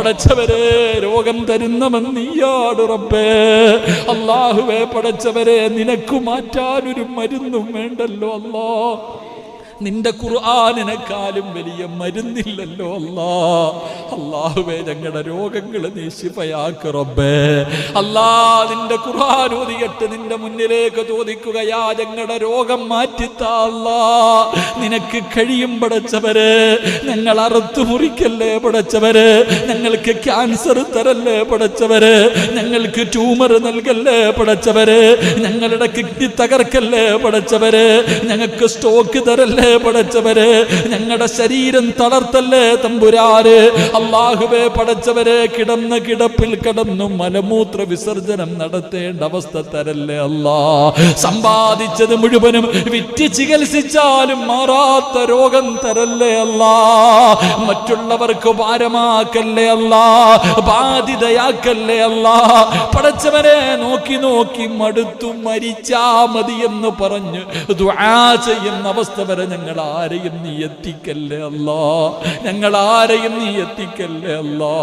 പടച്ചവരെ രോഗം തരുന്നവൻ നീയാണ് റബ്ബേ. അല്ലാഹുവേ പടച്ചവരെ നിനക്ക് മാറ്റാനൊരു മരുന്നും വേണ്ടല്ലോ അല്ലാ. നിന്റെ ഖുർആനിനെക്കാളും വലിയ മരുന്നില്ലല്ലോ അല്ലാ. അല്ലാഹുവേ ഞങ്ങളുടെ രോഗങ്ങൾ നീ ശിഫയാക്ക് റബ്ബേ. അല്ലാ നിന്റെ ഖുർആൻ ഓതിയിട്ട് നിന്റെ മുന്നിലേക്ക് ചോദിക്കുകയാ, ഞങ്ങളുടെ രോഗം മാറ്റിത്താ അല്ലാ. നിനക്ക് കഴിയും പടച്ചവരെ. ഞങ്ങൾ അറുത്തു മുറിക്കല്ലേ പടച്ചവരെ. ഞങ്ങൾക്ക് ക്യാൻസർ തരല്ലേ പടച്ചവരെ. ഞങ്ങൾക്ക് ട്യൂമർ നൽകല്ലേ പടച്ചവരെ. ഞങ്ങളുടെ കിഡ്നി തകർക്കല്ലേ പടച്ചവരെ. ഞങ്ങൾക്ക് സ്റ്റോക്ക് തരല്ലേ പടച്ചവരെ. ഞങ്ങളുടെ ശരീരം തളർത്തല്ലേ തമ്പുരാന്. അല്ലാഹുവേ പടച്ചവരെ കിടന്ന കിടപ്പിൽ കിടന്നു മലമൂത്ര വിസർജനം നടത്തേണ്ട അവസ്ഥ തരല്ലേ അല്ലാ. സമ്പാദിച്ചത് മുഴുവനും വിറ്റ് ചികിത്സിച്ചാലും മാറാത്ത രോഗം തരല്ലേ അല്ലാ. മറ്റുള്ളവർക്ക് ഭാരമാക്കല്ലേ അല്ലാ. ബാധിതയാക്കല്ലേ അല്ലാ. പടച്ചവരെ നോക്കി നോക്കി മടുത്തു മരിച്ചാ മതി എന്ന് പറഞ്ഞ് ദുആ ചെയ്യുന്ന അവസ്ഥ വരെ ഞങ്ങൾ ആരെയും നീ എത്തിക്കല്ലേ അല്ലാ. ഞങ്ങൾ ആരെയും നീ എത്തിക്കല്ലേ അല്ലാ.